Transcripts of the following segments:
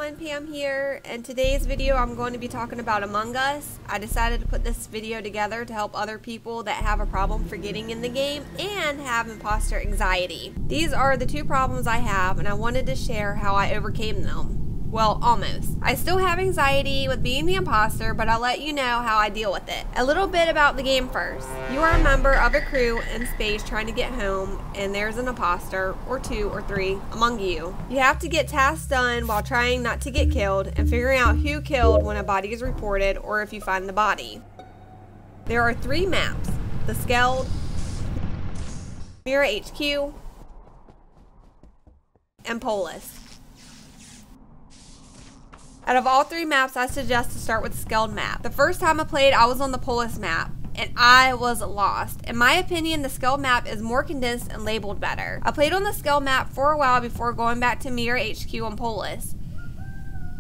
everyone, Pam here. In today's video I'm going to be talking about Among Us. I decided to put this video together to help other people that have a problem forgetting in the game and have imposter anxiety. These are the two problems I have and I wanted to share how I overcame them. Well, almost. I still have anxiety with being the imposter, but I'll let you know how I deal with it. A little bit about the game first. You are a member of a crew in space trying to get home, and there's an imposter, or two or three, among you. You have to get tasks done while trying not to get killed, and figuring out who killed when a body is reported, or if you find the body. There are 3 maps: the Skeld, Mirror HQ, and Polis. Out of all 3 maps, I suggest to start with the Skeld map. The first time I played, I was on the Polis map, and I was lost. In my opinion, the Skeld map is more condensed and labeled better. I played on the Skeld map for a while before going back to Mirror HQ and Polis.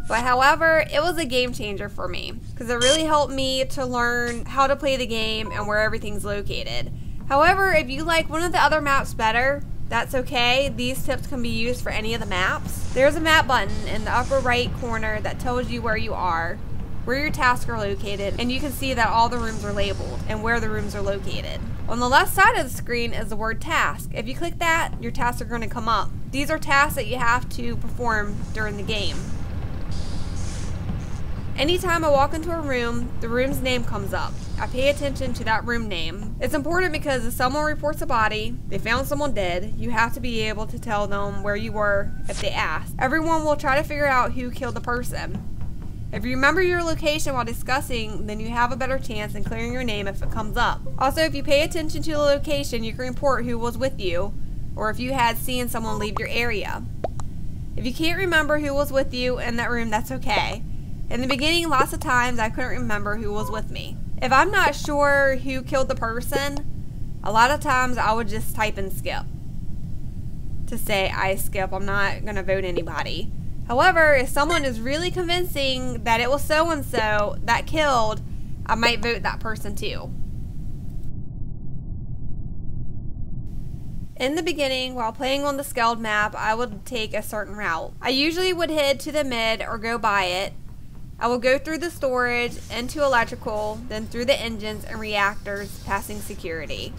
But however, it was a game changer for me, because it really helped me to learn how to play the game and where everything's located. However, if you like one of the other maps better, that's okay. These tips can be used for any of the maps. There's a map button in the upper right corner that tells you where you are, where your tasks are located, and you can see that all the rooms are labeled and where the rooms are located. On the left side of the screen is the word task. If you click that, your tasks are going to come up. These are tasks that you have to perform during the game. Anytime I walk into a room, the room's name comes up. I pay attention to that room name. It's important because if someone reports a body, they found someone dead, you have to be able to tell them where you were if they ask. Everyone will try to figure out who killed the person. If you remember your location while discussing, then you have a better chance in clearing your name if it comes up. Also, if you pay attention to the location, you can report who was with you, or if you had seen someone leave your area. If you can't remember who was with you in that room, that's okay. In the beginning, lots of times I couldn't remember who was with me. If I'm not sure who killed the person, a lot of times I would just type in skip to say I skip. I'm not going to vote anybody. However, if someone is really convincing that it was so-and-so that killed, I might vote that person too. In the beginning, while playing on the Skeld map, I would take a certain route. I usually would head to the mid or go by it. I will go through the storage, into electrical, then through the engines and reactors, passing security.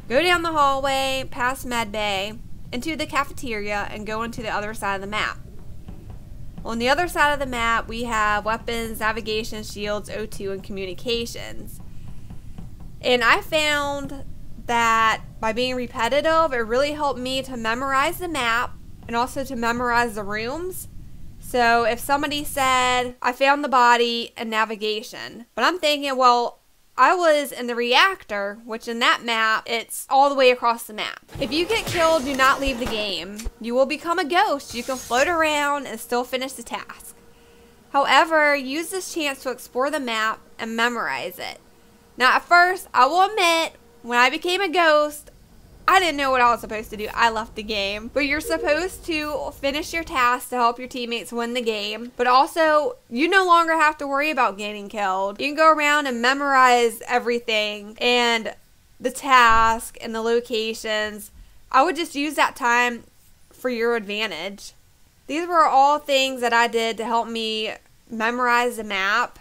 Go down the hallway, past med bay, into the cafeteria, and go into the other side of the map. On the other side of the map, we have weapons, navigation, shields, O2, and communications. And I found that by being repetitive, it really helped me to memorize the map and also to memorize the rooms. So if somebody said, I found the body in navigation, but I'm thinking, well, I was in the reactor, which in that map, it's all the way across the map. If you get killed, do not leave the game. You will become a ghost. You can float around and still finish the task. However, use this chance to explore the map and memorize it. Now at first, I will admit, when I became a ghost, I didn't know what I was supposed to do. I left the game. But you're supposed to finish your task to help your teammates win the game. But also, you no longer have to worry about getting killed. You can go around and memorize everything and the task and the locations. I would just use that time for your advantage. These were all things that I did to help me memorize the map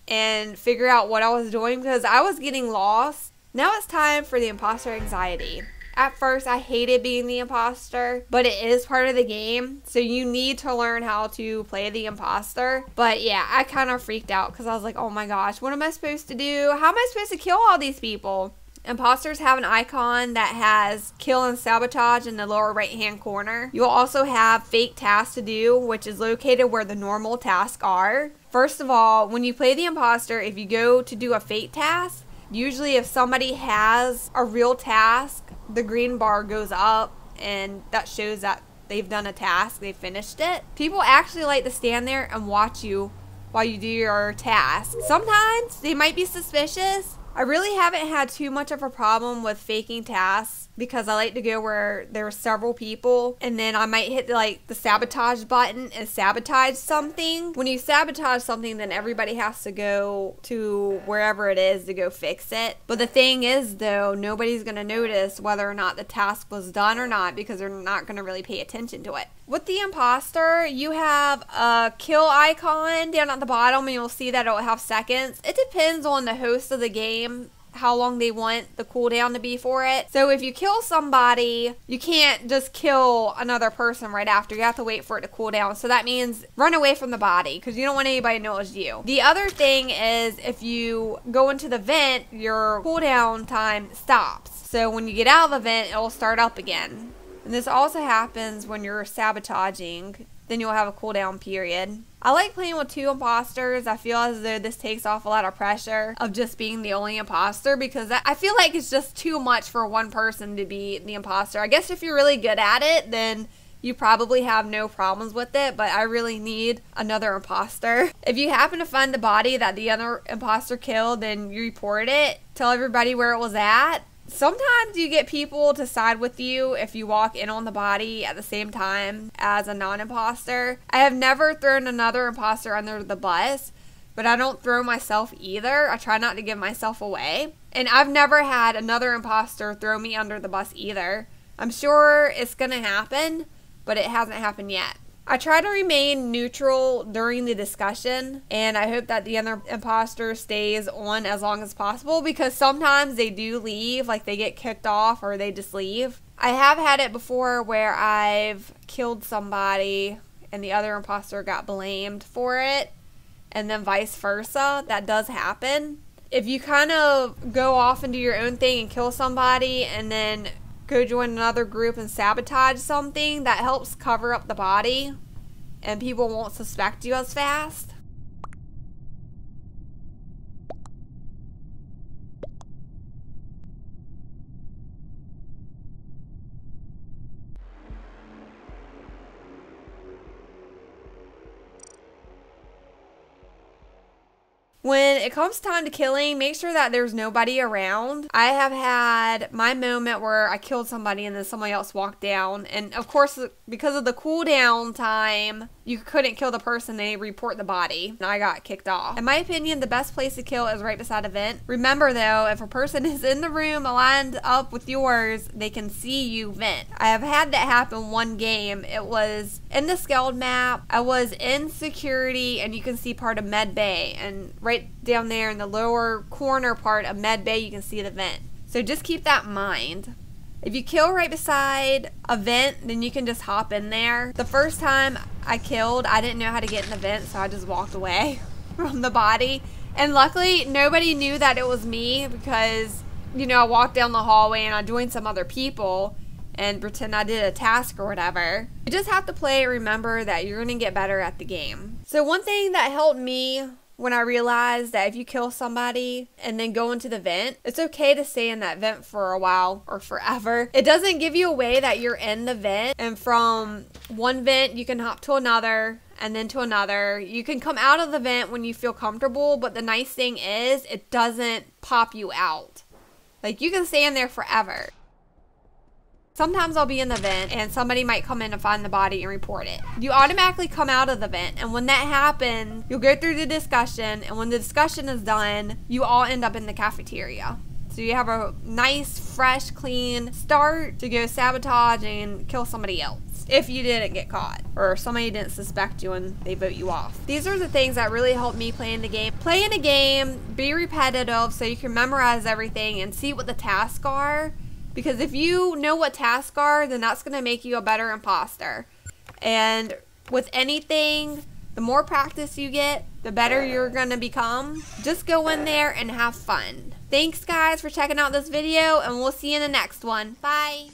and figure out what I was doing because I was getting lost. Now it's time for the imposter anxiety. At first, I hated being the imposter, but it is part of the game, so you need to learn how to play the imposter. But yeah, I kind of freaked out because I was like, oh my gosh, what am I supposed to do? How am I supposed to kill all these people? Imposters have an icon that has kill and sabotage in the lower right-hand corner. You'll also have fake tasks to do, which is located where the normal tasks are. First of all, when you play the imposter, if you go to do a fake task, usually if somebody has a real task, the green bar goes up and that shows that they've done a task, they've finished it. People actually like to stand there and watch you while you do your task. Sometimes they might be suspicious. I really haven't had too much of a problem with faking tasks because I like to go where there are several people, and then I might hit like the sabotage button and sabotage something. When you sabotage something, then everybody has to go to wherever it is to go fix it. But the thing is though, nobody's going to notice whether or not the task was done or not, because they're not going to really pay attention to it. With the imposter, you have a kill icon down at the bottom, and you'll see that it'll have seconds. It depends on the host of the game how long they want the cooldown to be for it. So if you kill somebody, you can't just kill another person right after. You have to wait for it to cool down. So that means run away from the body, because you don't want anybody to know it's you. The other thing is, if you go into the vent, your cooldown time stops. So when you get out of the vent, it'll start up again. And this also happens when you're sabotaging. Then you'll have a cooldown period. I like playing with 2 imposters. I feel as though this takes off a lot of pressure of just being the only imposter, because I feel like it's just too much for one person to be the imposter. I guess if you're really good at it, then you probably have no problems with it, but I really need another imposter. If you happen to find the body that the other imposter killed, then you report it. Tell everybody where it was at. Sometimes you get people to side with you if you walk in on the body at the same time as a non-imposter. I have never thrown another imposter under the bus, but I don't throw myself either. I try not to give myself away. And I've never had another imposter throw me under the bus either. I'm sure it's gonna happen, but it hasn't happened yet. I try to remain neutral during the discussion, and I hope that the other imposter stays on as long as possible, because sometimes they do leave, like they get kicked off or they just leave. I have had it before where I've killed somebody and the other imposter got blamed for it, and then vice versa. That does happen. If you kind of go off and do your own thing and kill somebody and then go join another group and sabotage something, that helps cover up the body and people won't suspect you as fast. When it comes time to killing, make sure that there's nobody around. I have had my moment where I killed somebody and then somebody else walked down. And of course, because of the cooldown time, you couldn't kill the person. They report the body and I got kicked off. In my opinion, the best place to kill is right beside a vent. Remember though, if a person is in the room lined up with yours, they can see you vent. I have had that happen one game. It was in the Skeld map. I was in security, and you can see part of Med Bay, and right down there in the lower corner part of Med Bay, you can see the vent. So just keep that in mind. If you kill right beside a vent, then you can just hop in there. The first time I killed, I didn't know how to get in the vent, so I just walked away from the body. And luckily, nobody knew that it was me, because, you know, I walked down the hallway and I joined some other people and pretend I did a task or whatever. You just have to play and remember that you're going to get better at the game. So one thing that helped me when I realized that if you kill somebody and then go into the vent, it's okay to stay in that vent for a while or forever. It doesn't give you away that you're in the vent, and from one vent you can hop to another and then to another. You can come out of the vent when you feel comfortable, but the nice thing is it doesn't pop you out. Like, you can stay in there forever. Sometimes I'll be in the vent and somebody might come in and find the body and report it. You automatically come out of the vent, and when that happens, you'll go through the discussion, and when the discussion is done, you all end up in the cafeteria. So you have a nice, fresh, clean start to go sabotage and kill somebody else if you didn't get caught, or somebody didn't suspect you and they vote you off. These are the things that really helped me play in the game. Play in a game, be repetitive so you can memorize everything and see what the tasks are. Because if you know what tasks are, then that's going to make you a better imposter. And with anything, the more practice you get, the better you're going to become. Just go in there and have fun. Thanks guys for checking out this video, and we'll see you in the next one. Bye.